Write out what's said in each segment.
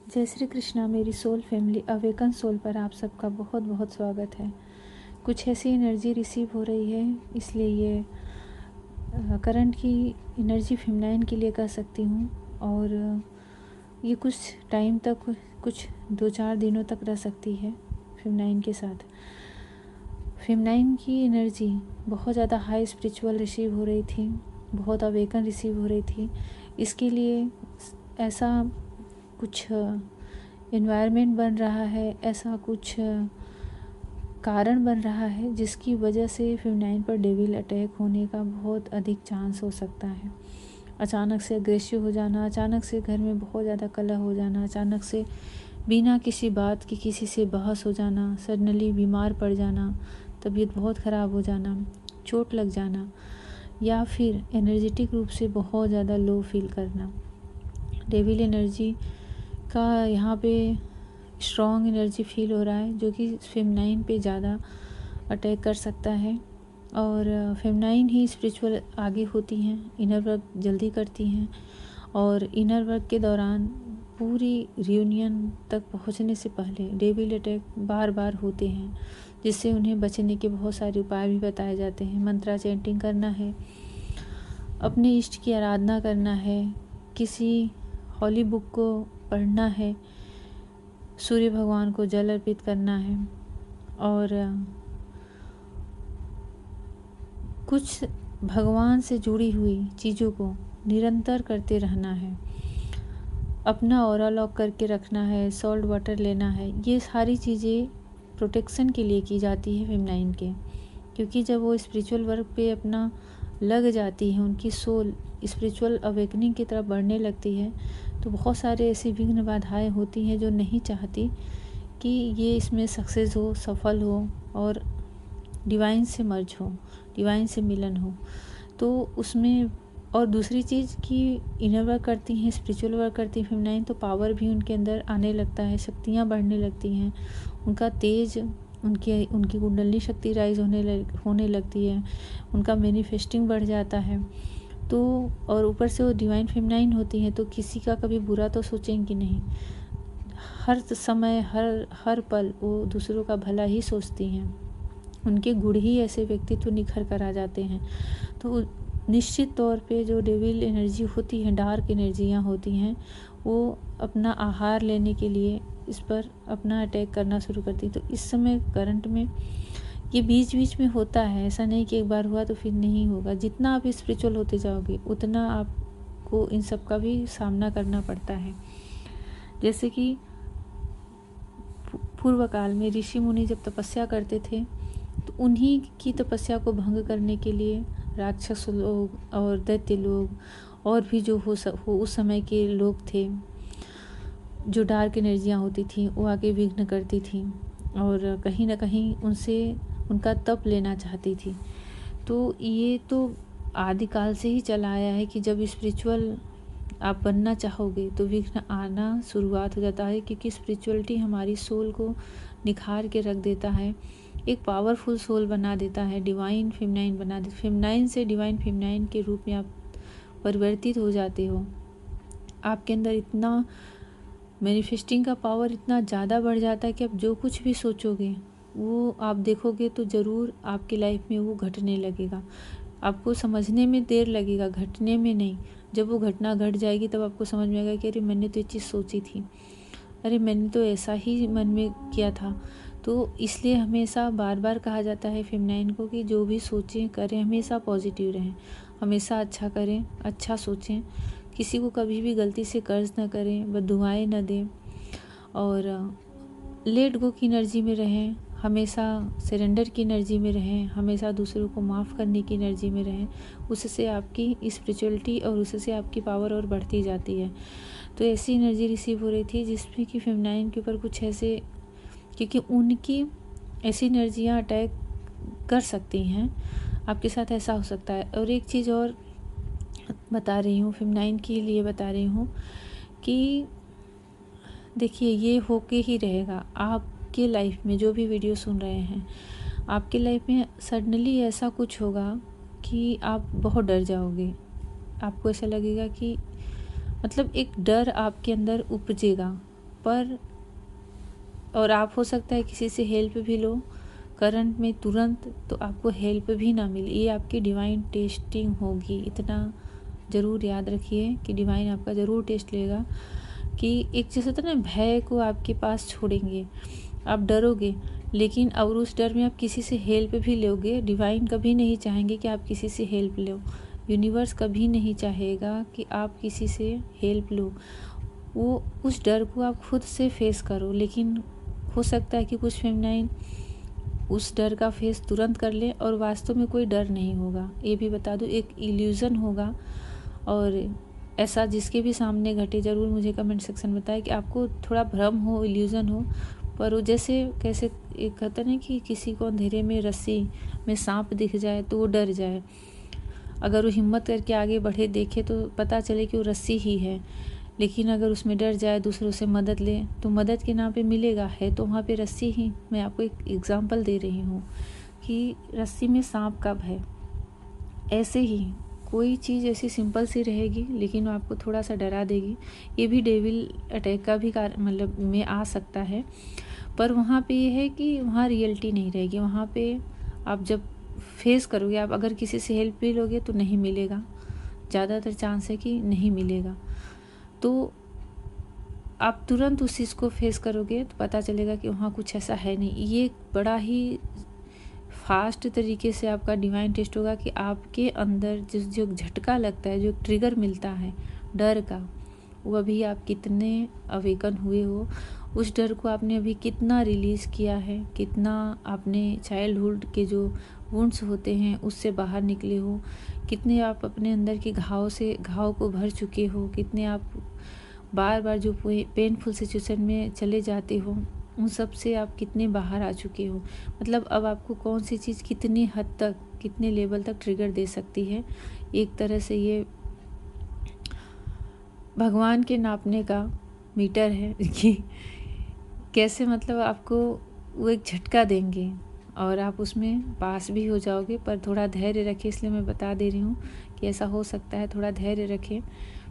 जय श्री कृष्णा। मेरी soul family awaken soul पर आप सबका बहुत बहुत स्वागत है। कुछ ऐसी एनर्जी रिसीव हो रही है, इसलिए ये करंट की एनर्जी फेमिनाइन के लिए कह सकती हूँ। और ये कुछ टाइम तक, कुछ 2-4 दिनों तक रह सकती है फेमिनाइन के साथ। फेमिनाइन की एनर्जी बहुत ज़्यादा हाई स्पिरिचुअल रिसीव हो रही थी, बहुत अवेकन रिसीव हो रही थी। इसके लिए ऐसा कुछ एनवायरनमेंट बन रहा है, ऐसा कुछ कारण बन रहा है जिसकी वजह से फेमिनाइन पर डेविल अटैक होने का बहुत अधिक चांस हो सकता है। अचानक से अग्रेसिव हो जाना, अचानक से घर में बहुत ज़्यादा कलह हो जाना, अचानक से बिना किसी बात की किसी से बहस हो जाना, सडनली बीमार पड़ जाना, तबीयत बहुत ख़राब हो जाना, चोट लग जाना, या फिर एनर्जेटिक रूप से बहुत ज़्यादा लो फील करना। डेविल एनर्जी का यहाँ पे स्ट्रॉन्ग एनर्जी फील हो रहा है, जो कि फेमिनाइन पे ज़्यादा अटैक कर सकता है। और फेमिनाइन ही स्पिरिचुअल आगे होती हैं, इनर वर्क जल्दी करती हैं, और इनर वर्क के दौरान पूरी रियूनियन तक पहुंचने से पहले डेविल अटैक बार बार होते हैं, जिससे उन्हें बचने के बहुत सारे उपाय भी बताए जाते हैं। मंत्रा चैंटिंग करना है, अपने इष्ट की आराधना करना है, किसी हॉली बुक को पढ़ना है, सूर्य भगवान को जल अर्पित करना है, और कुछ भगवान से जुड़ी हुई चीज़ों को निरंतर करते रहना है। अपना ऑरा लॉक करके रखना है, सॉल्ट वाटर लेना है। ये सारी चीज़ें प्रोटेक्शन के लिए की जाती है फेमिनाइन के, क्योंकि जब वो स्पिरिचुअल वर्क पे अपना लग जाती है, उनकी सोल स्पिरिचुअल अवेकनिंग की तरफ बढ़ने लगती है, तो बहुत सारे ऐसी विघ्न बाधाएं होती हैं जो नहीं चाहती कि ये इसमें सक्सेस हो, सफल हो और डिवाइन से मर्ज हो, डिवाइन से मिलन हो। तो उसमें और दूसरी चीज़ कि इनर वर्क करती हैं, स्पिरिचुअल वर्क करती हैं फेमिनाइन, तो पावर भी उनके अंदर आने लगता है, शक्तियाँ बढ़ने लगती हैं, उनका तेज, उनकी कुंडली शक्ति राइज होने लगती है, उनका मैनिफेस्टिंग बढ़ जाता है। तो और ऊपर से वो डिवाइन फेमिनाइन होती हैं, तो किसी का कभी बुरा तो सोचेंगी नहीं। हर समय, हर पल वो दूसरों का भला ही सोचती हैं। उनके गुण ही ऐसे व्यक्तित्व निखर कर आ जाते हैं। तो निश्चित तौर पे जो डेविल एनर्जी होती है, डार्क एनर्जियाँ होती हैं, वो अपना आहार लेने के लिए इस पर अपना अटैक करना शुरू करती। तो इस समय करंट में ये बीच बीच में होता है, ऐसा नहीं कि एक बार हुआ तो फिर नहीं होगा। जितना आप स्पिरिचुअल होते जाओगे उतना आपको इन सब का भी सामना करना पड़ता है। जैसे कि पूर्व काल में ऋषि मुनि जब तपस्या करते थे, तो उन्हीं की तपस्या को भंग करने के लिए राक्षस लोग और दैत्य लोग और भी जो हो उस समय के लोग थे, जो डार्क एनर्जियाँ होती थी, वो आके विघ्न करती थी और कहीं ना कहीं उनसे उनका तप लेना चाहती थी। तो ये तो आदिकाल से ही चला आया है कि जब स्पिरिचुअल आप बनना चाहोगे तो विघ्न आना शुरुआत हो जाता है, क्योंकि स्पिरिचुअलिटी हमारी सोल को निखार के रख देता है, एक पावरफुल सोल बना देता है, डिवाइन फेमिनाइन बना देता है। फेमिनाइन से डिवाइन फेमिनाइन के रूप में आप परिवर्तित हो जाते हो। आपके अंदर इतना मैनिफेस्टिंग का पावर इतना ज़्यादा बढ़ जाता है कि आप जो कुछ भी सोचोगे वो आप देखोगे तो ज़रूर आपकी लाइफ में वो घटने लगेगा। आपको समझने में देर लगेगा, घटने में नहीं। जब वो घटना घट जाएगी तब आपको समझ में आएगा कि अरे मैंने तो ये चीज़ सोची थी, अरे मैंने तो ऐसा ही मन में किया था। तो इसलिए हमेशा बार बार कहा जाता है फेमिनाइन को कि जो भी सोचें करें हमेशा पॉजिटिव रहें, हमेशा अच्छा करें, अच्छा सोचें, किसी को कभी भी गलती से कर्ज न करें, बददुआएं न दें, और लेट गो की एनर्जी में रहें, हमेशा सरेंडर की एनर्जी में रहें, हमेशा दूसरों को माफ़ करने की एनर्जी में रहें। उससे आपकी स्पिरिचुअलिटी और उससे आपकी पावर और बढ़ती जाती है। तो ऐसी एनर्जी रिसीव हो रही थी जिसमें कि फेमिनाइन के ऊपर कुछ ऐसे, क्योंकि उनकी ऐसी एनर्जियाँ अटैक कर सकती हैं, आपके साथ ऐसा हो सकता है। और एक चीज़ और बता रही हूँ, फेमिनाइन के लिए बता रही हूँ कि देखिए ये होके ही रहेगा आपके लाइफ में। जो भी वीडियो सुन रहे हैं, आपके लाइफ में सडनली ऐसा कुछ होगा कि आप बहुत डर जाओगे। आपको ऐसा लगेगा कि मतलब एक डर आपके अंदर उपजेगा, पर और आप हो सकता है किसी से हेल्प भी लो करंट में तुरंत, तो आपको हेल्प भी ना मिले। ये आपकी डिवाइन टेस्टिंग होगी, इतना ज़रूर याद रखिए कि डिवाइन आपका ज़रूर टेस्ट लेगा। कि एक जैसे होता है ना, भय को आपके पास छोड़ेंगे, आप डरोगे, लेकिन और उस डर में आप किसी से हेल्प भी लोगे। डिवाइन कभी नहीं चाहेंगे कि आप किसी से हेल्प लो, यूनिवर्स कभी नहीं चाहेगा कि आप किसी से हेल्प लो। वो उस डर को आप खुद से फेस करो। लेकिन हो सकता है कि कुछ फेमिनाइन उस डर का फेस तुरंत कर ले और वास्तव में कोई डर नहीं होगा। ये भी बता दूँ, एक इल्यूज़न होगा। और ऐसा जिसके भी सामने घटे ज़रूर मुझे कमेंट सेक्शन में बताएं कि आपको थोड़ा भ्रम हो, इल्यूज़न हो, पर वो जैसे कैसे एक कहता है ना कि किसी को अंधेरे में रस्सी में सांप दिख जाए तो वो डर जाए। अगर वो हिम्मत करके आगे बढ़े, देखे तो पता चले कि वो रस्सी ही है, लेकिन अगर उसमें डर जाए, दूसरों से मदद ले, तो मदद के नाम पे मिलेगा है तो वहाँ पे रस्सी ही। मैं आपको एक एग्जांपल दे रही हूँ कि रस्सी में सांप कब है। ऐसे ही कोई चीज़ ऐसी सिंपल सी रहेगी लेकिन वो आपको थोड़ा सा डरा देगी। ये भी डेविल अटैक का भी मतलब में आ सकता है, पर वहाँ पे ये है कि वहाँ रियलिटी नहीं रहेगी। वहाँ पे आप जब फेस करोगे, आप अगर किसी से हेल्प भी लोगे तो नहीं मिलेगा, ज़्यादातर चांस है कि नहीं मिलेगा। तो आप तुरंत उस चीज़ को फेस करोगे तो पता चलेगा कि वहाँ कुछ ऐसा है नहीं। ये बड़ा ही फास्ट तरीके से आपका डिवाइन टेस्ट होगा कि आपके अंदर जो झटका लगता है, जो ट्रिगर मिलता है डर का, वो अभी आप कितने अवेकन हुए हो, उस डर को आपने अभी कितना रिलीज़ किया है, कितना आपने चाइल्डहुड के जो वुंड्स होते हैं उससे बाहर निकले हो, कितने आप अपने अंदर के घाव को भर चुके हो, कितने आप बार बार जो पेनफुल सिचुएशन में चले जाते हो उन सब से आप कितने बाहर आ चुके हो। मतलब अब आपको कौन सी चीज़ कितनी हद तक, कितने लेवल तक ट्रिगर दे सकती है। एक तरह से ये भगवान के नापने का मीटर है कि कैसे मतलब आपको वो एक झटका देंगे और आप उसमें पास भी हो जाओगे। पर थोड़ा धैर्य रखें, इसलिए मैं बता दे रही हूँ कि ऐसा हो सकता है। थोड़ा धैर्य रखें,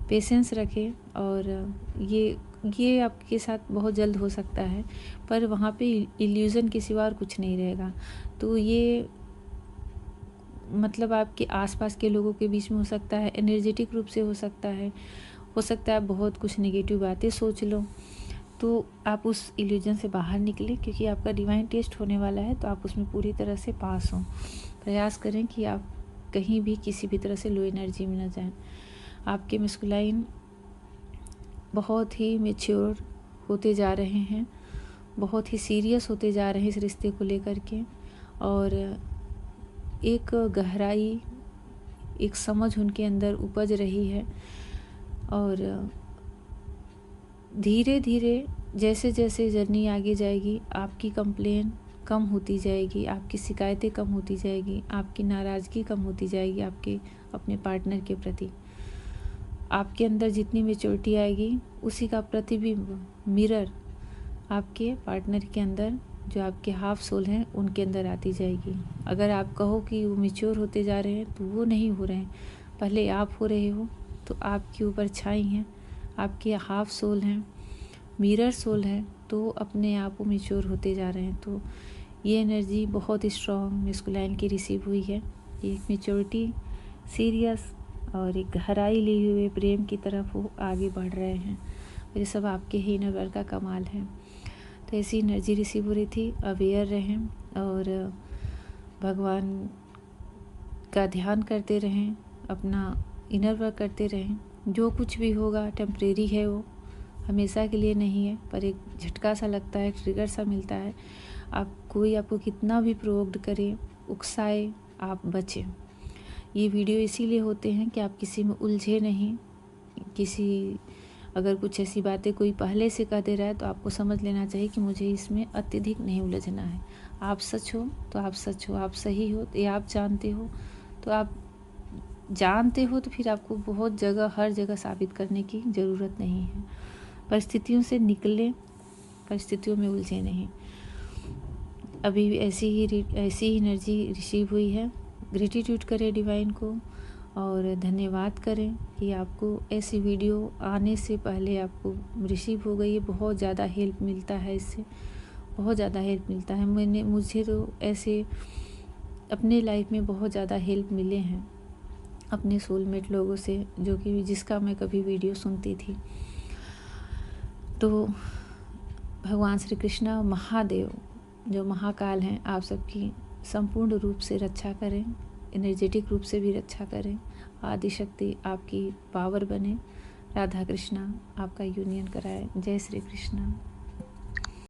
पेशेंस रखें, और ये आपके साथ बहुत जल्द हो सकता है। पर वहाँ पे इल्यूज़न के सिवा और कुछ नहीं रहेगा। तो ये मतलब आपके आसपास के लोगों के बीच में हो सकता है, एनर्जेटिक रूप से हो सकता है आप बहुत कुछ नेगेटिव बातें सोच लो, तो आप उस इल्यूजन से बाहर निकले, क्योंकि आपका डिवाइन टेस्ट होने वाला है। तो आप उसमें पूरी तरह से पास हों। प्रयास करें कि आप कहीं भी किसी भी तरह से लो एनर्जी में न जाएं। आपके मस्कुलाइन बहुत ही मैच्योर होते जा रहे हैं, बहुत ही सीरियस होते जा रहे हैं इस रिश्ते को लेकर के, और एक गहराई, एक समझ उनके अंदर उपज रही है। और धीरे धीरे जैसे जैसे जर्नी आगे जाएगी, आपकी कंप्लेन कम होती जाएगी, आपकी शिकायतें कम होती जाएगी, आपकी नाराज़गी कम होती जाएगी आपके अपने पार्टनर के प्रति। आपके अंदर जितनी मैच्योरिटी आएगी उसी का प्रतिबिंब, मिरर आपके पार्टनर के अंदर, जो आपके हाफ सोल हैं उनके अंदर आती जाएगी। अगर आप कहो कि वो मैच्योर होते जा रहे हैं, तो वो नहीं हो रहे हैं, पहले आप हो रहे हो। तो आपके ऊपर छाई हैं, आपके हाफ सोल हैं, मिरर सोल है, तो अपने आप वो मैच्योर होते जा रहे हैं। तो ये एनर्जी बहुत स्ट्रॉन्ग मस्कुलाइन की रिसीव हुई है। एक मैच्योरिटी, सीरियस और एक गहराई लिए हुए प्रेम की तरफ वो आगे बढ़ रहे हैं। और ये सब आपके ही इनर वर्क का कमाल है। तो ऐसी एनर्जी रिसीव हो रही थी। अवेयर रहें और भगवान का ध्यान करते रहें, अपना इनर वर्क करते रहें। जो कुछ भी होगा टेम्परेरी है, वो हमेशा के लिए नहीं है। पर एक झटका सा लगता है, ट्रिगर सा मिलता है। कोई आपको कितना भी प्रोवोक्ड करे, उकसाए, आप बचें। ये वीडियो इसीलिए होते हैं कि आप किसी में उलझे नहीं। अगर कुछ ऐसी बातें कोई पहले से कह दे रहा है, तो आपको समझ लेना चाहिए कि मुझे इसमें अत्यधिक नहीं उलझना है। आप सच हो तो आप सच हो, आप सही हो तो ये आप जानते हो, तो आप जानते हो, तो फिर आपको बहुत जगह, हर जगह साबित करने की ज़रूरत नहीं है। परिस्थितियों से निकलें, परिस्थितियों में उलझे नहीं। अभी भी ऐसी ही एनर्जी रिसीव हुई है। ग्रेटिट्यूड करें डिवाइन को, और धन्यवाद करें कि आपको ऐसी वीडियो आने से पहले आपको रिसीव हो गई है। बहुत ज़्यादा हेल्प मिलता है इससे, बहुत ज़्यादा हेल्प मिलता है। मुझे तो ऐसे अपने लाइफ में बहुत ज़्यादा हेल्प मिले हैं अपने सोलमेट लोगों से, जो कि जिसका मैं कभी वीडियो सुनती थी। तो भगवान श्री कृष्ण और महादेव जो महाकाल हैं, आप सबकी संपूर्ण रूप से रक्षा करें, एनर्जेटिक रूप से भी रक्षा करें। आदि शक्ति आपकी पावर बने। राधा कृष्णा आपका यूनियन कराए। जय श्री कृष्णा।